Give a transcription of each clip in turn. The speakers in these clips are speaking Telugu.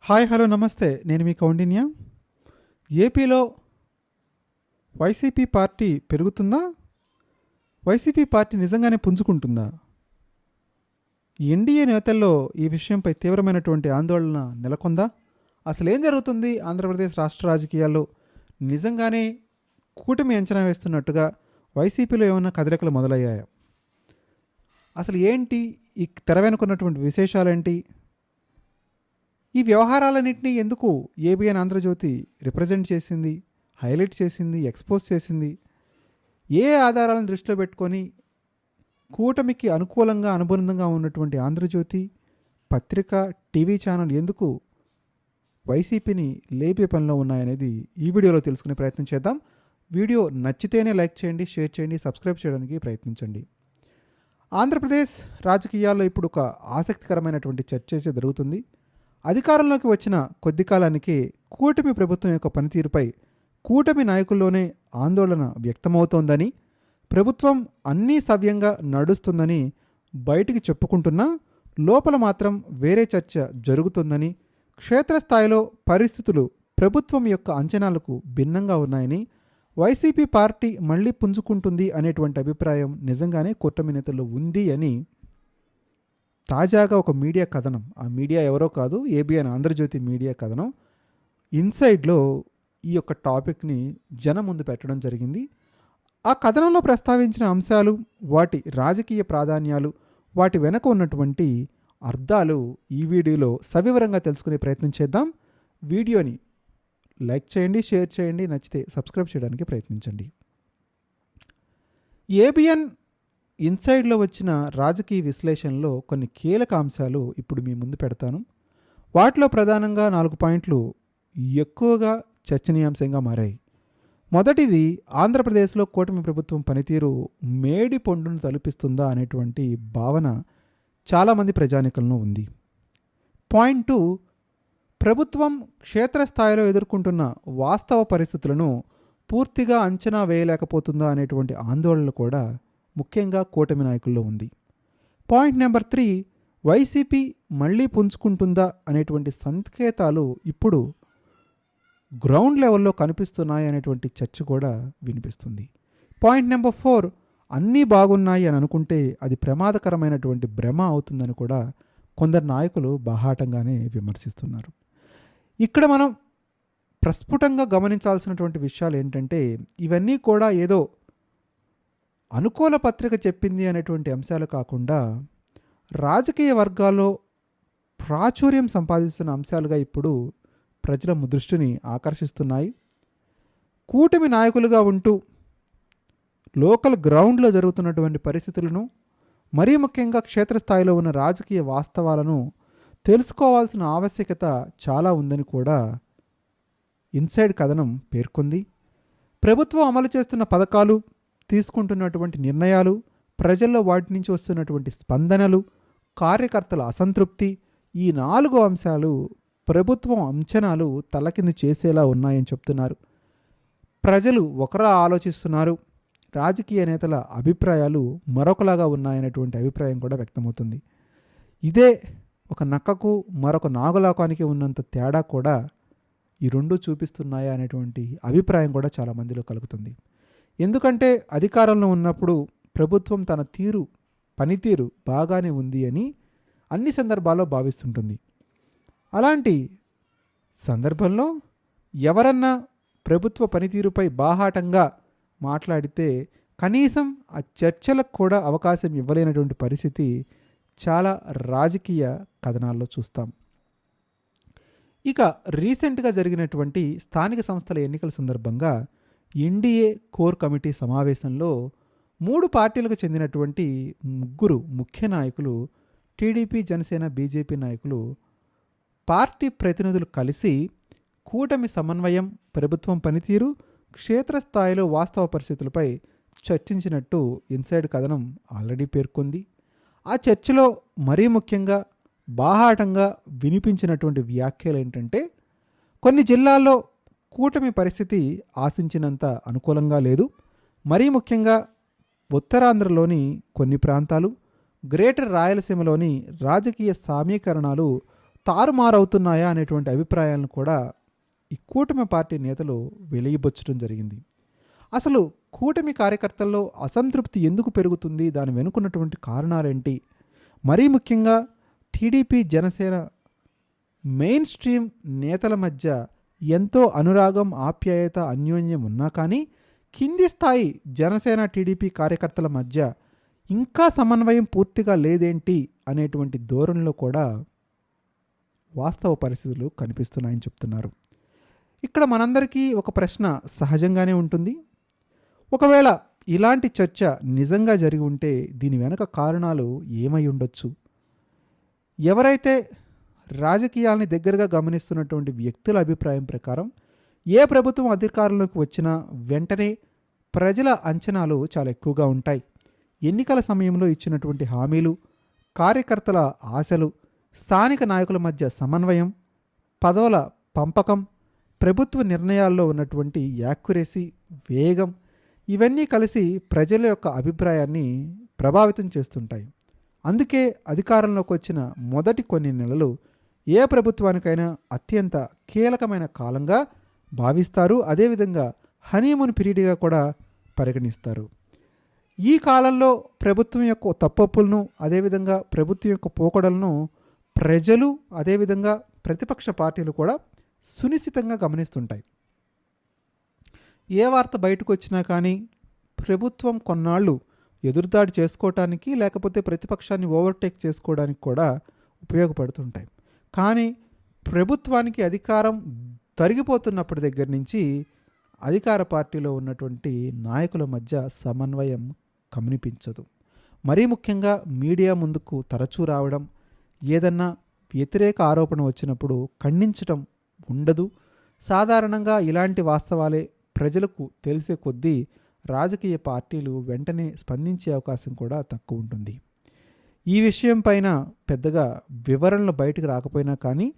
హాయ్ హలో నమస్తే. నేను మీ కౌండిన్య. ఏపీలో వైసీపీ పార్టీ పెరుగుతుందా? వైసీపీ పార్టీ నిజంగానే పుంజుకుంటుందా? ఎన్డీఏ నేతల్లో ఈ విషయంపై తీవ్రమైనటువంటి ఆందోళన నెలకొందా? అసలు ఏం జరుగుతుంది ఆంధ్రప్రదేశ్ రాష్ట్ర రాజకీయాల్లో? నిజంగానే కూటమి అంచనా వేస్తున్నట్టుగా వైసీపీలో ఏమైనా కదలికలు మొదలయ్యాయా? అసలు ఏంటి ఈ తెర వెనుకున్నటువంటి విశేషాలేంటి? ఈ వ్యవహారాలన్నింటినీ ఎందుకు ఏబిఎన్ ఆంధ్రజ్యోతి రిప్రజెంట్ చేసింది, హైలైట్ చేసింది, ఎక్స్పోజ్ చేసింది? ఏ ఆధారాలను దృష్టిలో పెట్టుకొని కూటమికి అనుకూలంగా అనుబంధంగా ఉన్నటువంటి ఆంధ్రజ్యోతి పత్రిక, టీవీ ఛానల్ ఎందుకు వైసీపీని లేపే పనిలో ఉన్నాయనేది ఈ వీడియోలో తెలుసుకునే ప్రయత్నం చేద్దాం. వీడియో నచ్చితేనే లైక్ చేయండి, షేర్ చేయండి, సబ్స్క్రైబ్ చేయడానికి ప్రయత్నించండి. ఆంధ్రప్రదేశ్ రాజకీయాల్లో ఇప్పుడు ఒక ఆసక్తికరమైనటువంటి చర్చ జరుగుతుంది. అధికారంలోకి వచ్చిన కొద్ది కాలానికి కూటమి ప్రభుత్వం యొక్క పనితీరుపై కూటమి నాయకుల్లోనే ఆందోళన వ్యక్తమవుతోందని, ప్రభుత్వం అన్నీ సవ్యంగా నడుస్తుందని బయటికి చెప్పుకుంటున్నా లోపల మాత్రం వేరే చర్చ జరుగుతుందని, క్షేత్రస్థాయిలో పరిస్థితులు ప్రభుత్వం యొక్క అంచనాలకు భిన్నంగా ఉన్నాయని, వైసీపీ పార్టీ మళ్లీ పుంజుకుంటుంది అనేటువంటి అభిప్రాయం నిజంగానే కూటమి నేతల్లో ఉంది అని తాజాగా ఒక మీడియా కథనం, ఆ మీడియా ఎవరో కాదు, ఏబిఎన్ ఆంధ్రజ్యోతి మీడియా కథనం ఇన్సైడ్లో ఈ యొక్క టాపిక్ని జనం ముందు పెట్టడం జరిగింది. ఆ కథనంలో ప్రస్తావించిన అంశాలు, వాటి రాజకీయ ప్రాధాన్యాలు, వాటి వెనక ఉన్నటువంటి అర్థాలు ఈ వీడియోలో సవివరంగా తెలుసుకునే ప్రయత్నం చేద్దాం. వీడియోని లైక్ చేయండి, షేర్ చేయండి, నచ్చితే సబ్స్క్రైబ్ చేయడానికి ప్రయత్నించండి. ఏబిఎన్ ఇన్సైడ్లో వచ్చిన రాజకీయ విశ్లేషణలో కొన్ని కీలక అంశాలు ఇప్పుడు మీ ముందు పెడతాను. వాటిలో ప్రధానంగా 4 పాయింట్లు ఎక్కువగా చర్చనీయాంశంగా మారాయి. మొదటిది, ఆంధ్రప్రదేశ్లో కూటమి ప్రభుత్వం పనితీరు మేడి పొండును తలపిస్తుందా అనేటువంటి భావన చాలామంది ప్రజానికులను ఉంది. పాయింట్ 2, ప్రభుత్వం క్షేత్రస్థాయిలో ఎదుర్కొంటున్న వాస్తవ పరిస్థితులను పూర్తిగా అంచనా వేయలేకపోతుందా అనేటువంటి ఆందోళనలు కూడా ముఖ్యంగా కూటమి నాయకుల్లో ఉంది. పాయింట్ నెంబర్ 3, వైసీపీ మళ్లీ పుంజుకుంటుందా అనేటువంటి సంకేతాలు ఇప్పుడు గ్రౌండ్ లెవెల్లో కనిపిస్తున్నాయి అనేటువంటి చర్చ కూడా వినిపిస్తుంది. పాయింట్ నెంబర్ 4, అన్నీ బాగున్నాయి అని అనుకుంటే అది ప్రమాదకరమైనటువంటి భ్రమ అవుతుందని కూడా కొందరు నాయకులు బాహాటంగానే విమర్శిస్తున్నారు. ఇక్కడ మనం ప్రస్ఫుటంగా గమనించాల్సినటువంటి విషయాలు ఏంటంటే, ఇవన్నీ కూడా ఏదో అనుకూల పత్రిక చెప్పింది అనేటువంటి అంశాలు కాకుండా రాజకీయ వర్గాల్లో ప్రాచుర్యం సంపాదిస్తున్న అంశాలుగా ఇప్పుడు ప్రజల దృష్టిని ఆకర్షిస్తున్నాయి. కూటమి నాయకులుగా ఉంటూ లోకల్ గ్రౌండ్లో జరుగుతున్నటువంటి పరిస్థితులను, మరీ ముఖ్యంగా క్షేత్రస్థాయిలో ఉన్న రాజకీయ వాస్తవాలను తెలుసుకోవాల్సిన ఆవశ్యకత చాలా ఉందని కూడా ఇన్సైడ్ కథనం పేర్కొంది. ప్రభుత్వం అమలు చేస్తున్న పథకాలు, తీసుకుంటున్నటువంటి నిర్ణయాలు, ప్రజల్లో వాటి నుంచి వస్తున్నటువంటి స్పందనలు, కార్యకర్తల అసంతృప్తి, ఈ 4 అంశాలు ప్రభుత్వం అంచనాలు తలకింది చేసేలా ఉన్నాయని చెప్తున్నారు. ప్రజలు ఒకలా ఆలోచిస్తున్నారు, రాజకీయ నేతల అభిప్రాయాలు మరొకలాగా ఉన్నాయనేటువంటి అభిప్రాయం కూడా వ్యక్తమవుతుంది. ఇదే ఒక నక్కకు మరొక నాగులాకానికి ఉన్నంత తేడా కూడా ఈ రెండు చూపిస్తున్నాయా అనేటువంటి అభిప్రాయం కూడా చాలామందిలో కలుగుతుంది. ఎందుకంటే అధికారంలో ఉన్నప్పుడు ప్రభుత్వం తన పనితీరు బాగానే ఉంది అని అన్ని సందర్భాల్లో భావిస్తుంటుంది. అలాంటి సందర్భంలో ఎవరన్నా ప్రభుత్వ పనితీరుపై బాహాటంగా మాట్లాడితే కనీసం ఆ చర్చలకు కూడా అవకాశం ఇవ్వలేనటువంటి పరిస్థితి చాలా రాజకీయ కథనాల్లో చూస్తాం. ఇక రీసెంట్గా జరిగినటువంటి స్థానిక సంస్థల ఎన్నికల సందర్భంగా ఎన్డీఏ కోర్ కమిటీ సమావేశంలో 3 పార్టీలకు చెందినటువంటి 3 ముఖ్య నాయకులు, టీడీపీ, జనసేన, బీజేపీ నాయకులు, పార్టీ ప్రతినిధులు కలిసి కూటమి సమన్వయం, ప్రభుత్వం పనితీరు, క్షేత్రస్థాయిలో వాస్తవ పరిస్థితులపై చర్చించినట్టు ఇన్సైడ్ కథనం ఆల్రెడీ పేర్కొంది. ఆ చర్చలో మరీ ముఖ్యంగా బాహాటంగా వినిపించినటువంటి వ్యాఖ్యలు ఏంటంటే, కొన్ని జిల్లాల్లో కూటమి పరిస్థితి ఆశించినంత అనుకూలంగా లేదు, మరీ ముఖ్యంగా ఉత్తరాంధ్రలోని కొన్ని ప్రాంతాలు, గ్రేటర్ రాయలసీమలోని రాజకీయ సమీకరణాలు తారుమారవుతున్నాయా అనేటువంటి అభిప్రాయాలను కూడా ఈ కూటమి పార్టీ నేతలు వెలిగిబొచ్చడం జరిగింది. అసలు కూటమి కార్యకర్తల్లో అసంతృప్తి ఎందుకు పెరుగుతుంది, దాని వెనుకున్నటువంటి కారణాలేంటి, మరీ ముఖ్యంగా టీడీపీ జనసేన మెయిన్ స్ట్రీమ్ నేతల మధ్య ఎంతో అనురాగం, ఆప్యాయత, అన్యోన్యం ఉన్నా కానీ కింది స్థాయి జనసేన టీడీపీ కార్యకర్తల మధ్య ఇంకా సమన్వయం పూర్తిగా లేదేంటి అనేటువంటి ధోరణిలో కూడా వాస్తవ పరిస్థితులు కనిపిస్తున్నాయని చెప్తున్నారు. ఇక్కడ మనందరికీ ఒక ప్రశ్న సహజంగానే ఉంటుంది. ఒకవేళ ఇలాంటి చర్చ నిజంగా జరిగి ఉంటే దీని వెనక కారణాలు ఏమై ఉండొచ్చు? ఎవరైతే రాజకీయాలని దగ్గరగా గమనిస్తున్నటువంటి వ్యక్తుల అభిప్రాయం ప్రకారం ఏ ప్రభుత్వం అధికారంలోకి వచ్చినా వెంటనే ప్రజల అంచనాలు చాలా ఎక్కువగా ఉంటాయి. ఎన్నికల సమయంలో ఇచ్చినటువంటి హామీలు, కార్యకర్తల ఆశలు, స్థానిక నాయకుల మధ్య సమన్వయం, పదవుల పంపకం, ప్రభుత్వ నిర్ణయాల్లో ఉన్నటువంటి యాక్యురసీ, వేగం, ఇవన్నీ కలిసి ప్రజల యొక్క అభిప్రాయాన్ని ప్రభావితం చేస్తుంటాయి. అందుకే అధికారంలోకి వచ్చిన మొదటి కొన్ని నెలలు ఏ ప్రభుత్వానికైనా అత్యంత కీలకమైన కాలంగా భావిస్తారు. అదేవిధంగా హనీమూన్ పీరియడ్గా కూడా పరిగణిస్తారు. ఈ కాలంలో ప్రభుత్వం యొక్క తప్పొప్పులను, అదేవిధంగా ప్రభుత్వం యొక్క పోకడలను ప్రజలు, అదేవిధంగా ప్రతిపక్ష పార్టీలు కూడా సునిశ్చితంగా గమనిస్తుంటాయి. ఏ వార్త బయటకు వచ్చినా కానీ ప్రభుత్వం కొన్నాళ్ళు ఎదురుదాడి చేసుకోవటానికి, లేకపోతే ప్రతిపక్షాన్ని ఓవర్టేక్ చేసుకోవడానికి కూడా ఉపయోగపడుతుంటాయి. కానీ ప్రభుత్వానికి అధికారం తరిగిపోతున్నప్పటి దగ్గర నుంచి అధికార పార్టీలో ఉన్నటువంటి నాయకుల మధ్య సమన్వయం కనిపించదు. మరీ ముఖ్యంగా మీడియా ముందుకు తరచూ రావడం, ఏదన్నా వ్యతిరేక ఆరోపణ వచ్చినప్పుడు ఖండించటం ఉండదు. సాధారణంగా ఇలాంటి వాస్తవాలే ప్రజలకు తెలిసే కొద్దీ రాజకీయ పార్టీలు వెంటనే స్పందించే అవకాశం కూడా తక్కువ ఉంటుంది. ఈ విషయం పైన పెద్దగా వివరణలు బయటకు రాకపోయినా కానీ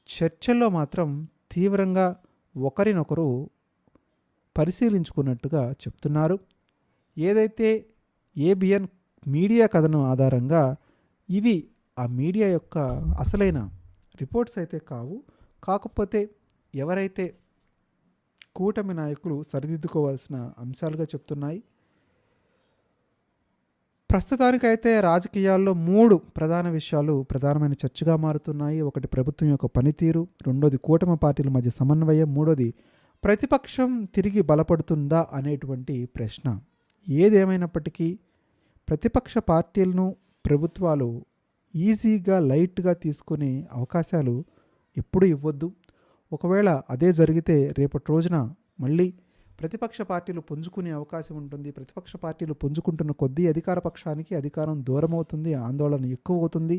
చర్చల్లో మాత్రం తీవ్రంగా ఒకరినొకరు పరిశీలించుకున్నట్టుగా చెప్తున్నారు. ఏదైతే ఏబిఎన్ మీడియా కథనం ఆధారంగా ఇవి ఆ మీడియా యొక్క అసలైన రిపోర్ట్స్ అయితే కావు. కాకపోతే ఎవరైతే కూటమి నాయకులు సరిదిద్దుకోవాల్సిన అంశాలుగా చెప్తున్నాయి. ప్రస్తుతానికైతే రాజకీయాల్లో 3 ప్రధాన విషయాలు ప్రధానమైన చర్చగా మారుతున్నాయి. ఒకటి ప్రభుత్వం యొక్క పనితీరు, రెండోది కూటమి పార్టీల మధ్య సమన్వయం, మూడోది ప్రతిపక్షం తిరిగి బలపడుతుందా అనేటువంటి ప్రశ్న. ఏదేమైనప్పటికీ ప్రతిపక్ష పార్టీలను ప్రభుత్వాలు ఈజీగా, లైట్గా తీసుకునే అవకాశాలు ఎప్పుడూ ఇవ్వద్దు. ఒకవేళ అదే జరిగితే రేపటి రోజున మళ్ళీ ప్రతిపక్ష పార్టీలు పుంజుకునే అవకాశం ఉంటుంది. ప్రతిపక్ష పార్టీలు పుంజుకుంటున్న కొద్దీ అధికార పక్షానికి అధికారం దూరం అవుతుంది, ఆందోళన ఎక్కువ అవుతుంది.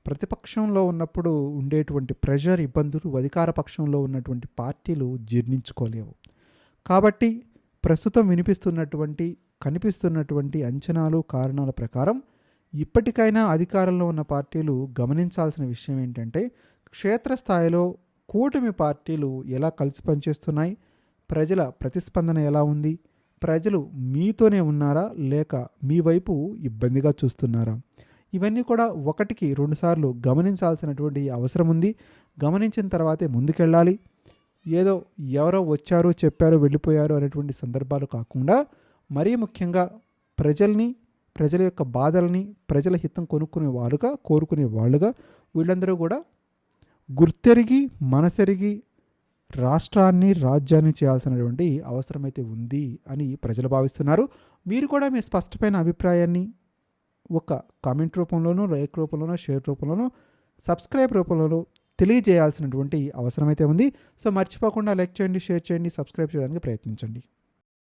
ప్రతిపక్షంలో ఉన్నప్పుడు ఉండేటువంటి ప్రెషర్, ఇబ్బందులు అధికార పక్షంలో ఉన్నటువంటి పార్టీలు జీర్ణించుకోలేవు. కాబట్టి ప్రస్తుతం వినిపిస్తున్నటువంటి, కనిపిస్తున్నటువంటి అంచనాలు, కారణాల ప్రకారం ఇప్పటికైనా అధికారంలో ఉన్న పార్టీలు గమనించాల్సిన విషయం ఏంటంటే, క్షేత్రస్థాయిలో కూటమి పార్టీలు ఎలా కలిసి పనిచేస్తున్నాయి, ప్రజల ప్రతిస్పందన ఎలా ఉంది, ప్రజలు మీతోనే ఉన్నారా లేక మీ వైపు ఇబ్బందిగా చూస్తున్నారా, ఇవన్నీ కూడా 1కి 2 సార్లు గమనించాల్సినటువంటి అవసరం ఉంది. గమనించిన తర్వాతే ముందుకెళ్ళాలి. ఏదో ఎవరో వచ్చారు, చెప్పారు, వెళ్ళిపోయారు అనేటువంటి సందర్భాలు కాకుండా మరీ ముఖ్యంగా ప్రజల్ని, ప్రజల యొక్క బాధల్ని, ప్రజల హితం కోరుకునే వాళ్ళుగా వీళ్ళందరూ కూడా గుర్తెరిగి, మనసెరిగి రాష్ట్రాన్ని, రాజ్యాన్ని చేయాల్సినటువంటి అవసరమైతే ఉంది అని ప్రజలు భావిస్తున్నారు. మీరు కూడా మీ స్పష్టమైన అభిప్రాయాన్ని ఒక కామెంట్ రూపంలోనూ, లైక్ రూపంలోనూ, షేర్ రూపంలోనూ, సబ్స్క్రైబ్ రూపంలోనూ తెలియజేయాల్సినటువంటి అవసరమైతే ఉంది. సో మర్చిపోకుండా లైక్ చేయండి, షేర్ చేయండి, సబ్స్క్రైబ్ చేయడానికి ప్రయత్నించండి.